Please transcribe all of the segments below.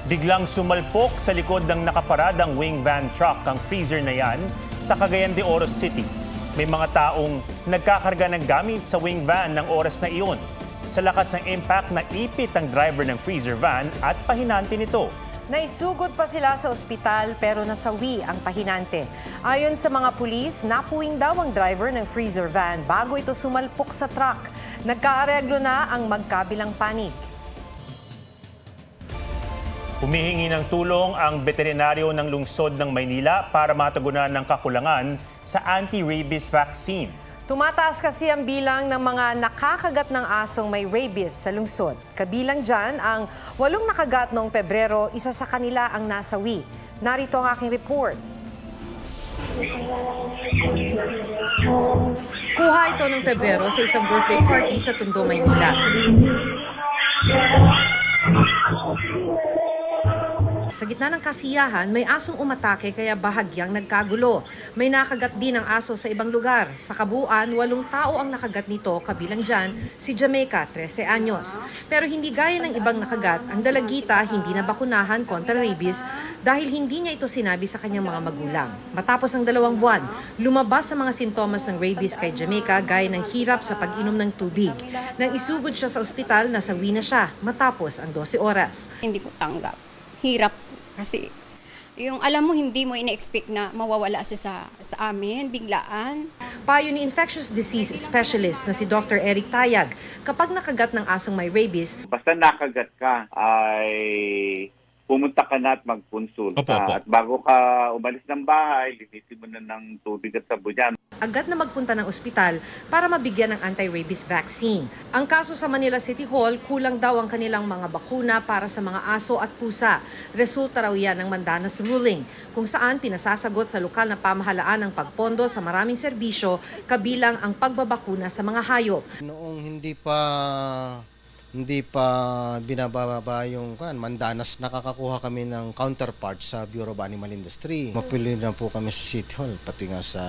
Biglang sumalpok sa likod ng nakaparadang wing van truck ang freezer na yan sa Cagayan de Oro City. May mga taong nagkakarga ng gamit sa wing van ng oras na iyon. Sa lakas ng impact, naipit ang driver ng freezer van at pahinante nito. Naisugod pa sila sa ospital pero nasawi ang pahinante. Ayon sa mga pulis, napuwing daw ang driver ng freezer van bago ito sumalpok sa truck. Nagkaareglo na ang magkabilang panig. Humihingi ng tulong ang veterinaryo ng lungsod ng Maynila para matugunan ng kakulangan sa anti-rabies vaccine. Tumataas kasi ang bilang ng mga nakakagat ng asong may rabies sa lungsod. Kabilang dyan ang 8 nakagat noong Pebrero, isa sa kanila ang nasawi. Narito ang aking report. Kuha ito noong Pebrero sa isang birthday party sa Tondo, Maynila. Sa gitna ng kasiyahan, may asong umatake kaya bahagyang nagkagulo. May nakagat din ang aso sa ibang lugar. Sa kabuuan, 8 tao ang nakagat nito, kabilang dyan si Jamaica, 13 anyos. Pero hindi gaya ng ibang nakagat, ang dalagita hindi na bakunahan kontra rabies dahil hindi niya ito sinabi sa kanyang mga magulang. Matapos ang 2 buwan, lumabas ang mga sintomas ng rabies kay Jamaica gaya ng hirap sa pag-inom ng tubig. Nang isugod siya sa ospital, nasawi na siya matapos ang 12 oras. Hindi ko tanggap. Hirap kasi yung alam mo hindi mo ina-expect na mawawala siya sa amin biglaan. Payo ni infectious disease specialist na si Dr. Eric Tayag, kapag nakagat ng asong may rabies, basta nakagat ka ay pumunta ka na at magkonsulta. At bago ka umalis ng bahay, linisin mo na ng tubig at sabon. Agad na magpunta ng ospital para mabigyan ng anti-rabies vaccine. Ang kaso sa Manila City Hall, kulang daw ang kanilang mga bakuna para sa mga aso at pusa. Resulta raw yan ng Mandanas ruling, kung saan pinasasagot sa lokal na pamahalaan ang pagpondo sa maraming serbisyo, kabilang ang pagbabakuna sa mga hayop. Noong hindi pa binababa yung Mandanas, nakakakuha kami ng counterpart sa Bureau of Animal Industry. Mapili na po kami sa City Hall, pati nga sa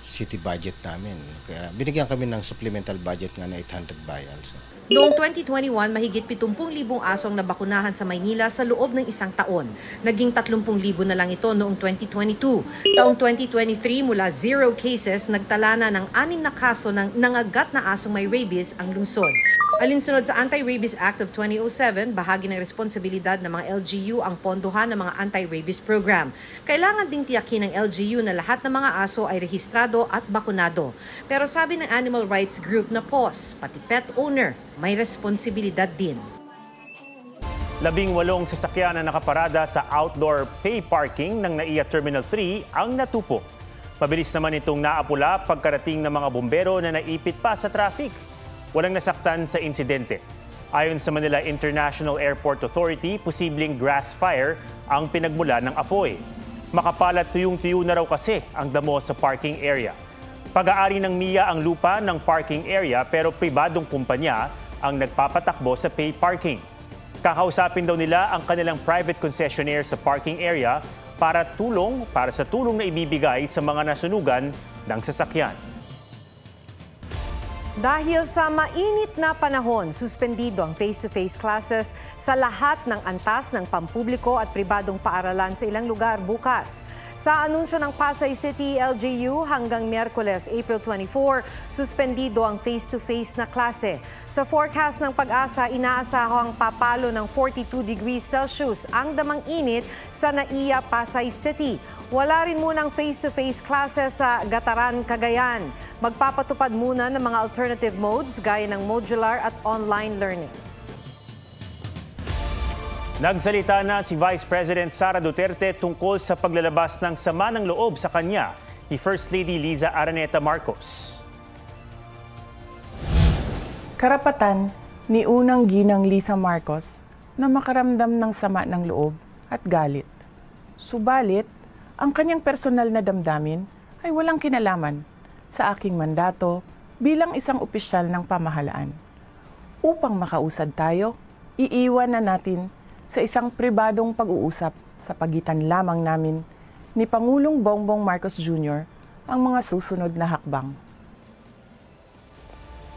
city budget namin. Kaya binigyan kami ng supplemental budget nga na 800 vials. Noong 2021, mahigit 70,000 asong nabakunahan sa Maynila sa loob ng isang taon. Naging 30,000 na lang ito noong 2022. Taong 2023, mula 0 cases, nagtala na ng 6 na kaso ng nangagat na asong may rabies ang lungsod. Alinsunod sa Anti-Rabies Act of 2007, bahagi ng responsibilidad ng mga LGU ang pondohan ng mga anti-rabies program. Kailangan ding tiyakin ng LGU na lahat ng mga aso ay rehistrado at bakunado. Pero sabi ng animal rights group na PAWS, pati pet owner, may responsibilidad din. 18 sasakyan na nakaparada sa outdoor pay parking ng NAIA Terminal 3 ang natupo. Mabilis naman itong naapula pagkarating ng mga bumbero na naipit pa sa traffic. Walang nasaktan sa insidente. Ayon sa Manila International Airport Authority, posibleng grass fire ang pinagmula ng apoy. Makapalat tuyong-tuyo na raw kasi ang damo sa parking area. Pag-aari ng NIA ang lupa ng parking area pero pribadong kumpanya ang nagpapatakbo sa pay parking. Kakausapin daw nila ang kanilang private concessionaire sa parking area para sa tulong na ibibigay sa mga nasunugan ng sasakyan. Dahil sa mainit na panahon, suspendido ang face-to-face classes sa lahat ng antas ng pampubliko at pribadong paaralan sa ilang lugar bukas. Sa anunsyo ng Pasay City LGU, hanggang Miyerkules, April 24, suspendido ang face-to-face na klase. Sa forecast ng Pag-asa, inaasahang papalo ng 42 degrees Celsius ang damang init sa NAIA Pasay City. Wala rin munang face-to-face classes sa Gataran, Cagayan. Magpapatupad muna ng mga alternative modes gaya ng modular at online learning. Nagsalita na si Vice President Sara Duterte tungkol sa paglalabas ng sama ng loob sa kanya ni First Lady Liza Araneta Marcos. Karapatan ni unang ginang Liza Marcos na makaramdam ng sama ng loob at galit. Subalit, ang kanyang personal na damdamin ay walang kinalaman sa aking mandato bilang isang opisyal ng pamahalaan. Upang makausad tayo, iiwan na natin sa isang pribadong pag-uusap sa pagitan lamang namin ni Pangulong Bongbong Marcos Jr. ang mga susunod na hakbang.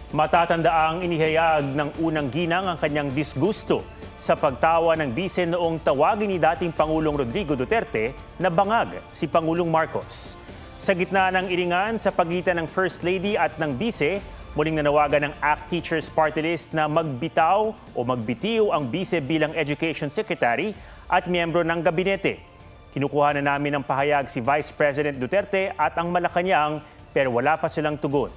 Matatandaang inihayag ng unang ginang ang kanyang disgusto sa pagtawa ng bise noong tawagin ni dating Pangulong Rodrigo Duterte na bangag si Pangulong Marcos. Sa gitna ng iringan sa pagitan ng First Lady at ng bise, muling nanawagan ng ACT Teachers Party List na magbitaw o magbitiw ang bise bilang Education Secretary at miyembro ng gabinete. Kinukuha na namin ng pahayag si Vice President Duterte at ang Malacanang pero wala pa silang tugon.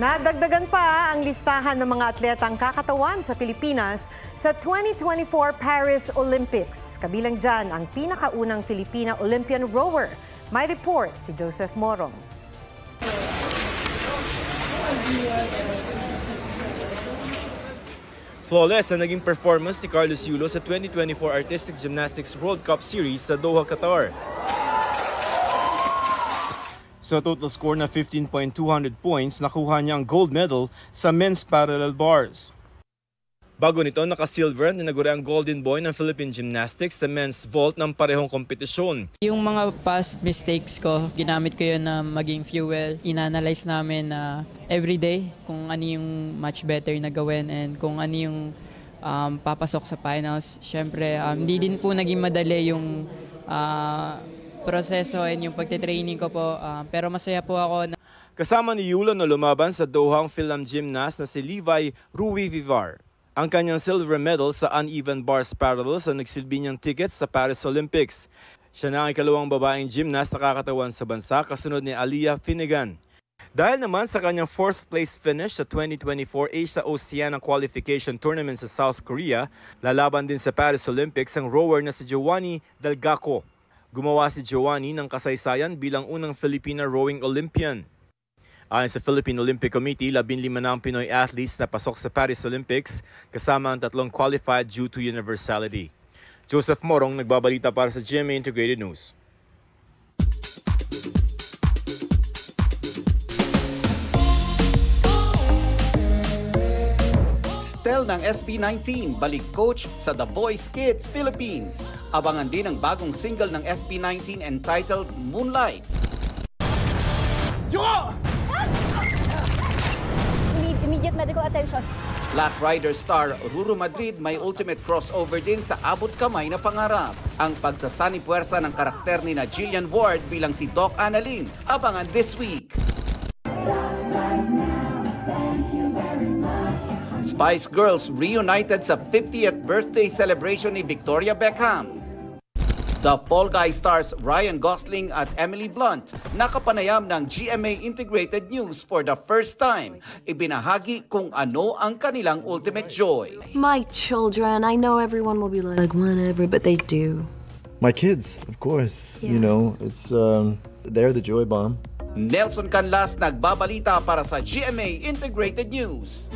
Nadagdagan pa ang listahan ng mga atletang kakatawan sa Pilipinas sa 2024 Paris Olympics. Kabilang dyan ang pinakaunang Filipina Olympian rower. May report si Joseph Morong. Flawless ang naging performance ni Carlos Yulo sa 2024 Artistic Gymnastics World Cup Series sa Doha, Qatar. Sa total score na 15.200 points, nakuha niya ang gold medal sa men's parallel bars. Bago nito, naka-silver na naguri ang Golden Boy ng Philippine Gymnastics sa men's vault ng parehong kompetisyon. Yung mga past mistakes ko, ginamit ko yun na maging fuel. Inanalyze namin na everyday kung ano yung much better na gawin and kung ano yung papasok sa finals. Siyempre, hindi din po naging madali yung proseso and yung pagtitraining ko po. Pero masaya po ako. Kasama ni Yulo na lumaban sa Doha ang Philippine gymnast na si Levi Rui Vivar. Ang kanyang silver medal sa uneven bars parallels ang nagsilbi niyang ticket sa Paris Olympics. Siya na ang ikalawang babaeng gymnast na kakatawan sa bansa kasunod ni Aliyah Finnegan. Dahil naman sa kanyang 4th place finish sa 2024 Asia Oceania Qualification Tournament sa South Korea, lalaban din sa Paris Olympics ang rower na si Giovanni Delgaco. Gumawa si Giovanni ng kasaysayan bilang unang Filipina rowing Olympian. Ayon sa Philippine Olympic Committee, 15 na ang Pinoy athletes na pasok sa Paris Olympics kasama ang 3 qualified due to universality. Joseph Morong, nagbabalita para sa GMA Integrated News. Stel ng SB19, balik coach sa The Voice Kids Philippines. Abangan din ang bagong single ng SB19 entitled Moonlight. We need immediate medical attention. Black Rider star Ruru Madrid may ultimate crossover din sa abot kamay na pangarap. Ang pagsasani puwersa ng karakter ni na Jillian Ward bilang si Doc Annalyn. Abangan this week. Spice Girls reunited sa 50th birthday celebration ni Victoria Beckham. The Fall Guy stars Ryan Gosling at Emily Blunt nakapanayam ng GMA Integrated News for the first time. Ibinahagi kung ano ang kanilang ultimate joy. My children, I know everyone will be like whatever, but they do. My kids, of course. Yes. You know, it's they're the joy bomb. Nelson Canlas nagbabalita para sa GMA Integrated News.